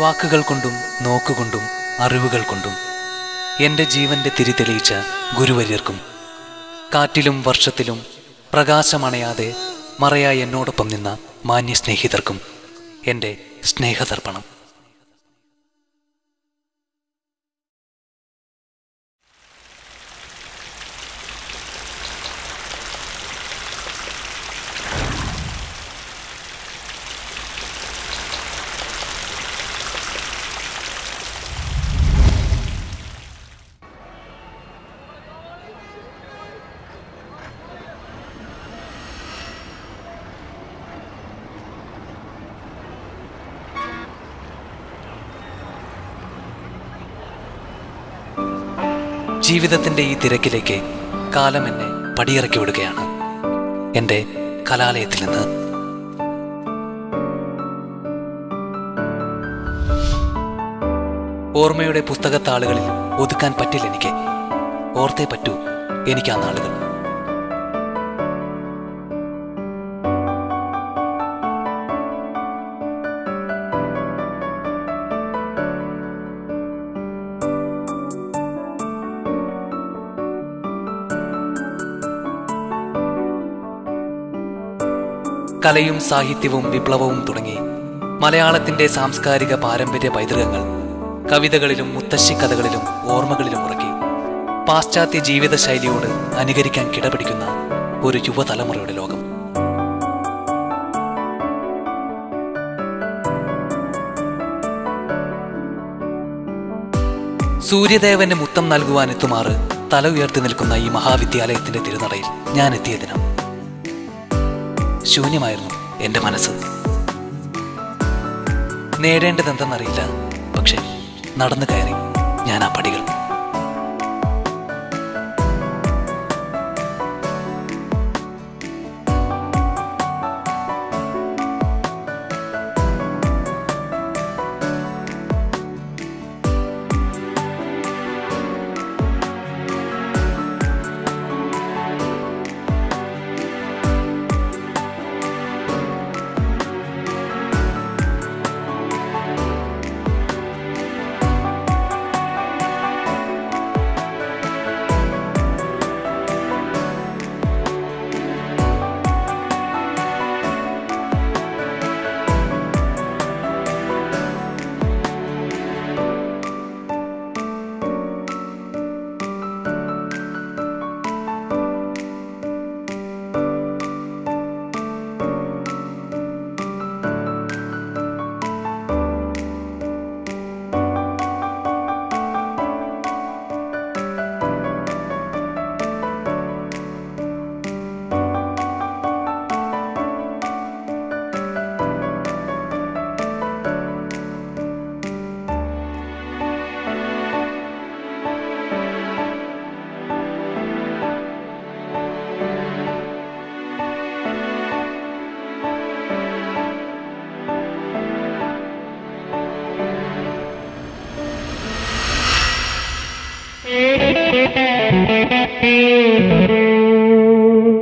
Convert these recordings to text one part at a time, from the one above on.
വാക്കുകൾ കൊണ്ടും നോക്കുകൊണ്ടും അറിവുകൾ കൊണ്ടും എൻ്റെ ജീവൻ്റെ തിരി തെളിയിച്ച ഗുരുവര്യർക്കും കാറ്റിലും വർഷത്തിലും പ്രകാശമണയാതെ മറയായി എന്നോടൊപ്പം നിന്ന മാന്യ സ്നേഹിതർക്കും എൻ്റെ സ്നേഹതർപ്പണം. ജീവിതത്തിൻ്റെ ഈ തിരക്കിലേക്ക് കാലം എന്നെ പടിയിറക്കി വിടുകയാണ്. എൻ്റെ കലാലയത്തിൽ നിന്ന് ഓർമ്മയുടെ പുസ്തകത്താളുകളിൽ ഒതുക്കാൻ പറ്റില്ല എനിക്ക്. ഓർത്തേ പറ്റൂ എനിക്ക് ആ നാളുകൾ. കലയും സാഹിത്യവും വിപ്ലവവും തുടങ്ങി മലയാളത്തിൻ്റെ സാംസ്കാരിക പാരമ്പര്യ പൈതൃകങ്ങൾ കവിതകളിലും മുത്തശ്ശിക്കഥകളിലും ഓർമ്മകളിലും ഉറക്കി പാശ്ചാത്യ ജീവിതശൈലിയോട് അനുകരിക്കാൻ കിടപിടിക്കുന്ന ഒരു യുവതലമുറയുടെ ലോകം. സൂര്യദേവന് മുത്തം നൽകുവാനെത്തുമാറ് തല ഉയർത്തി നിൽക്കുന്ന ഈ മഹാവിദ്യാലയത്തിന്റെ തിരുനടയിൽ ഞാൻ എത്തിയ ദിനം ശൂന്യമായിരുന്നു എൻ്റെ മനസ്സ്. നേടേണ്ടതെന്തെന്നറിയില്ല, പക്ഷെ നടന്നു കയറി ഞാൻ ആ പടികൾ.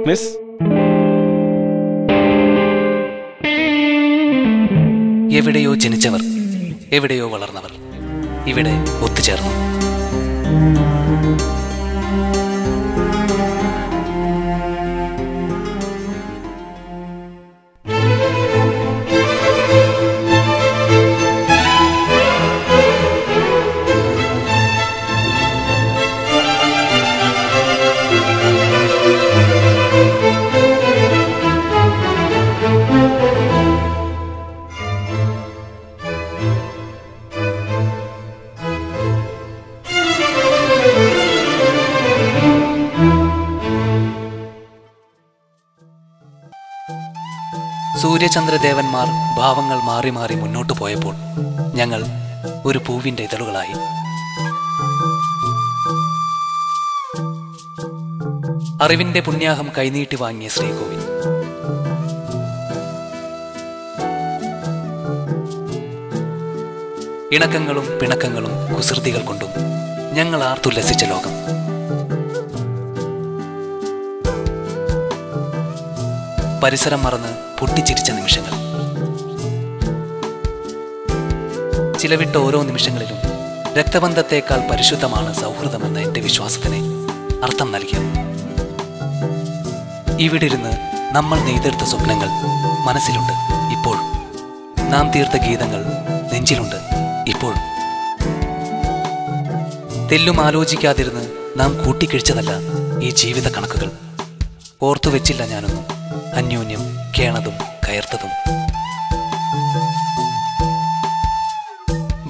മിസ്, എവിടെയോ ജനിച്ചവർ, എവിടെയോ വളർന്നവർ ഇവിടെ ഒത്തുചേർന്നു. സൂര്യചന്ദ്രദേവന്മാർ ഭാവങ്ങൾ മാറി മാറി മുന്നോട്ടു പോയപ്പോൾ ഞങ്ങൾ ഒരു പൂവിൻ്റെ ഇതളുകളായി. അറിവിന്റെ പുണ്യാഹം കൈനീട്ടി വാങ്ങിയ ശ്രീകോവിൽ. ഇണക്കങ്ങളും പിണക്കങ്ങളും കുസൃതികൾ കൊണ്ടും ഞങ്ങൾ ആർത്തുല്ലസിച്ച ലോകം. പരിസരം മറന്ന് പൊട്ടിച്ചിരിച്ച നിമിഷങ്ങൾ. ചിലവിട്ട ഓരോ നിമിഷങ്ങളിലും രക്തബന്ധത്തേക്കാൾ പരിശുദ്ധമാണ് സൗഹൃദമെന്ന എൻ്റെ വിശ്വാസത്തിന് അർത്ഥം നൽകിയത്. ഇവിടെ ഇരുന്ന് നമ്മൾ നെയ്തെടുത്ത സ്വപ്നങ്ങൾ മനസ്സിലുണ്ട് ഇപ്പോഴും. നാം തീർത്ത ഗീതങ്ങൾ നെഞ്ചിലുണ്ട് ഇപ്പോഴും. തെല്ലും ആലോചിക്കാതിരുന്ന് നാം കൂട്ടിക്കിഴിച്ചതല്ല ഈ ജീവിത കണക്കുകൾ. ഓർത്തുവെച്ചില്ല ഞാനൊന്നും അന്യോന്യം കേണതും കയർത്തതും.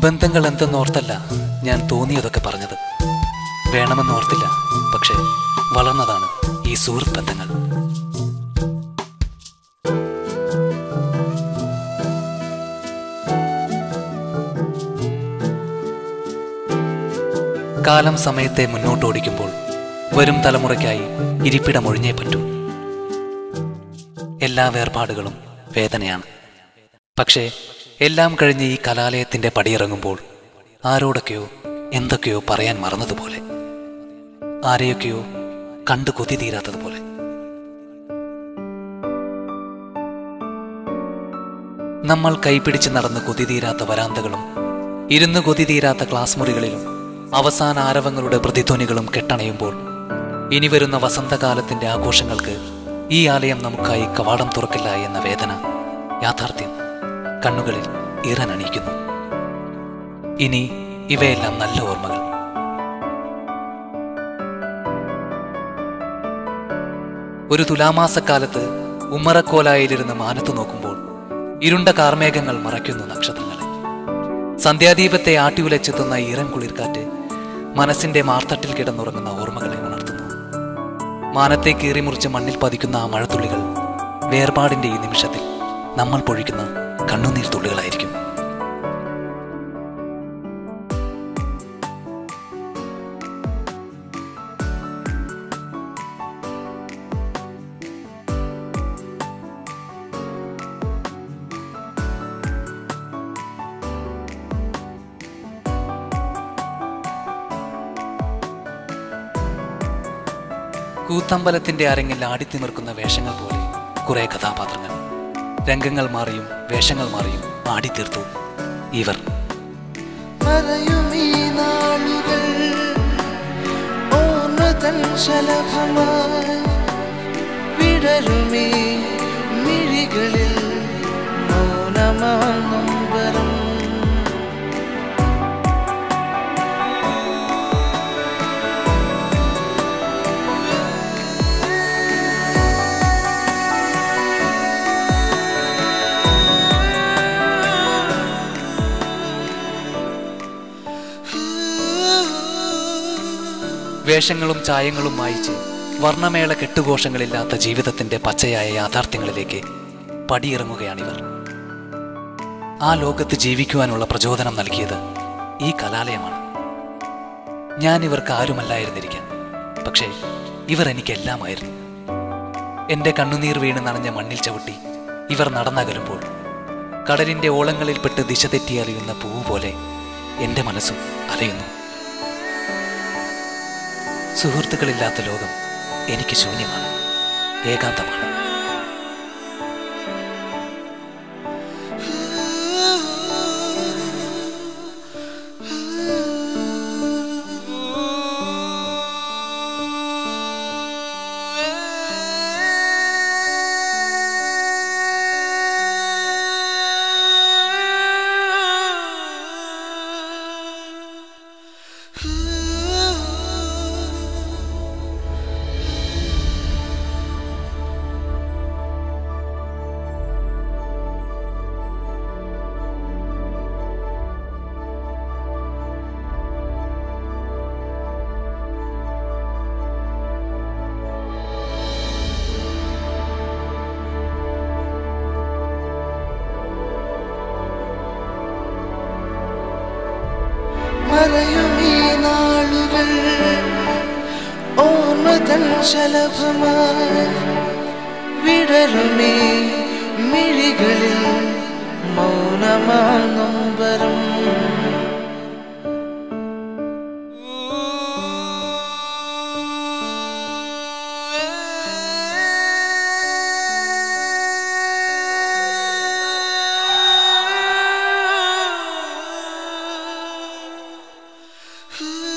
ബന്ധങ്ങൾ എന്തെന്നോർത്തല്ല ഞാൻ തോന്നിയതൊക്കെ പറഞ്ഞത്. വേണമെന്നോർത്തില്ല, പക്ഷെ വളർന്നതാണ് ഈ സുഹൃത്ത് ബന്ധങ്ങൾ. കാലം സമയത്തെ മുന്നോട്ടോടിക്കുമ്പോൾ വരും തലമുറയ്ക്കായി ഇരിപ്പിടമൊഴിഞ്ഞേ പറ്റൂ. എല്ലാ വേർപാടുകളും വേദനയാണ്. പക്ഷേ എല്ലാം കഴിഞ്ഞ് ഈ കലാലയത്തിൻ്റെ പടിയിറങ്ങുമ്പോൾ ആരോടൊക്കെയോ എന്തൊക്കെയോ പറയാൻ മറന്നതുപോലെ, ആരെയൊക്കെയോ കണ്ടു കൊതി തീരാത്തതുപോലെ. നമ്മൾ കൈപിടിച്ച് നടന്ന് കൊതി തീരാത്ത വരാന്തകളും ഇരുന്ന് കൊതി തീരാത്ത ക്ലാസ് മുറികളിലും അവസാന ആരവങ്ങളുടെ പ്രതിധ്വനികളും കെട്ടണയുമ്പോൾ ഇനി വരുന്ന വസന്തകാലത്തിൻ്റെ ആഘോഷങ്ങൾക്ക് ഈ ആലയം നമുക്കായി കവാടം തുറക്കില്ല എന്ന വേദന യാഥാർത്ഥ്യം കണ്ണുകളിൽ ഈറനണിയിക്കുന്നു. ഇനി ഇവയെല്ലാം നല്ല ഓർമ്മകൾ. ഒരു തുലാമാസക്കാലത്ത് ഉമ്മറക്കോലായിലിരുന്ന് മാനത്തു നോക്കുമ്പോൾ ഇരുണ്ട കാർമേഘങ്ങൾ മറയ്ക്കുന്നു നക്ഷത്രങ്ങളെ. സന്ധ്യാദീപത്തെ ആട്ടിയുലച്ചെത്തുന്ന ഈറൻ കുളിർക്കാറ്റ് മനസ്സിന്റെ മാർത്തട്ടിൽ കിടന്നുറങ്ങുന്ന ഓർമ്മകളെ ഉണർത്തുന്നു. മാനത്തെ കീറിമുറിച്ച് മണ്ണിൽ പതിക്കുന്ന ആ മഴത്തുള്ളികൾ വേർപാടിന്റെ ഈ നിമിഷത്തിൽ നമ്മൾ പൊഴിക്കുന്ന കണ്ണുനീർ തുള്ളികളായിരിക്കും. കൂത്തമ്പലത്തിന്റെ അരങ്ങിൽ ആടിത്തിമിർക്കുന്ന വേഷങ്ങൾ പോലെ കുറെ കഥാപാത്രങ്ങൾ. രംഗങ്ങൾ മാറിയും വേഷങ്ങൾ മാറിയും ആടിത്തീർത്തു ഇവർ. വേഷങ്ങളും ചായങ്ങളും മായിച്ച് വർണ്ണമേള കെട്ടുഘോഷങ്ങളില്ലാത്ത ജീവിതത്തിന്റെ പച്ചയായ യാഥാർത്ഥ്യങ്ങളിലേക്ക് പടിയിറങ്ങുകയാണിവർ. ആ ലോകത്ത് ജീവിക്കുവാനുള്ള പ്രചോദനം നൽകിയത് ഈ കലാലയമാണ്. ഞാൻ ഇവർക്ക് ആരുമല്ലായിരുന്നിരിക്കാം, പക്ഷേ ഇവർ എനിക്കെല്ലാമായിരുന്നു. എൻ്റെ കണ്ണുനീർ വീണ് നനഞ്ഞ മണ്ണിൽ ചവിട്ടി ഇവർ നടന്നകലുമ്പോൾ കടലിൻ്റെ ഓളങ്ങളിൽപ്പെട്ട് ദിശ തെറ്റി അലിയുന്ന പൂവ് പോലെ എൻ്റെ മനസ്സും അലയുന്നു. സുഹൃത്തുക്കളില്ലാത്ത ലോകം എനിക്ക് ശൂന്യമാണ്, ഏകാന്തമാണ്. ശലഭമായി വിടരുമേ മിഴികളിൽ മൗനമാം നൊമ്പരം. Ooh.